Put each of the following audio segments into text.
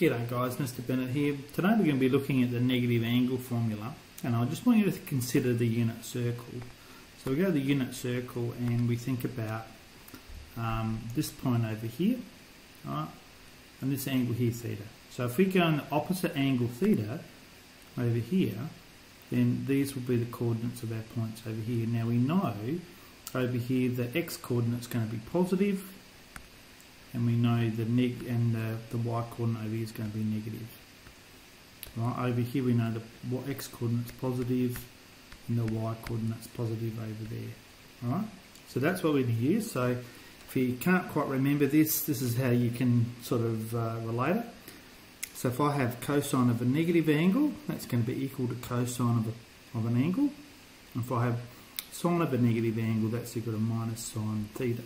G'day guys, Mr. Bennett here. Today we're going to be looking at the negative angle formula, and I just want you to consider the unit circle. So we go to the unit circle and we think about this point over here, right, and this angle here, theta. So if we go in the opposite angle theta over here, then these will be the coordinates of our points over here. Now we know over here the x coordinate is going to be positive, and we know the y coordinate over here is going to be negative. Right, over here we know the x coordinate is positive and the y coordinate is positive over there. Alright, so that's what we do here. So if you can't quite remember this is how you can sort of relate it. So if I have cosine of a negative angle, that's going to be equal to cosine of an angle. And if I have sine of a negative angle, that's equal to minus sine theta.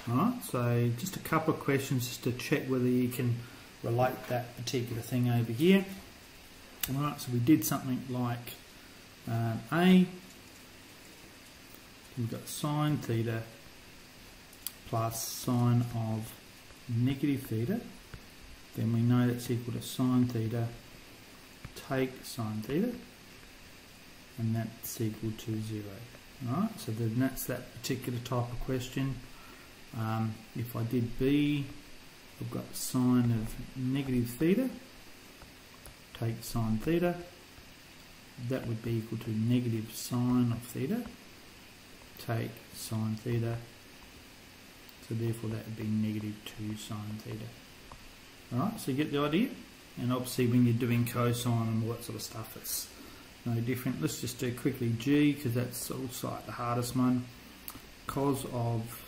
Alright, so just a couple of questions just to check whether you can relate that particular thing over here. Alright, so we did something like A, we've got sine theta plus sine of negative theta. Then we know that's equal to sine theta take sine theta, and that's equal to 0. Alright, so then that's that particular type of question. If I did B, I've got sine of negative theta take sine theta, that would be equal to negative sine of theta take sine theta, so therefore that would be negative 2 sine theta. Alright, so you get the idea? And obviously when you're doing cosine and all that sort of stuff, it's no different. Let's just do quickly G, because that's also like the hardest one. Cos of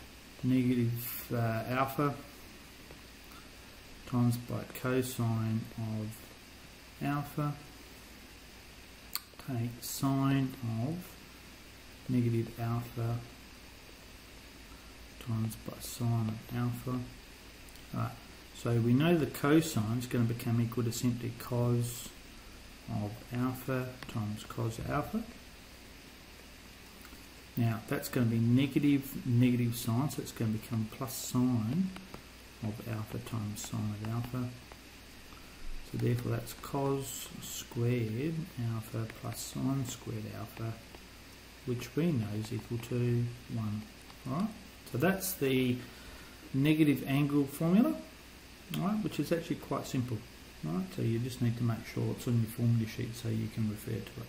negative alpha times by cosine of alpha take sine of negative alpha times by sine of alpha. Right, so we know the cosine is going to become equal to simply cos of alpha times cos alpha. Now that's going to be negative sine, so it's going to become plus sine of alpha times sine of alpha. So therefore that's cos squared alpha plus sine squared alpha, which we know is equal to 1. Alright, so that's the negative angle formula, alright, which is actually quite simple. Right, so you just need to make sure it's on your formula sheet so you can refer to it.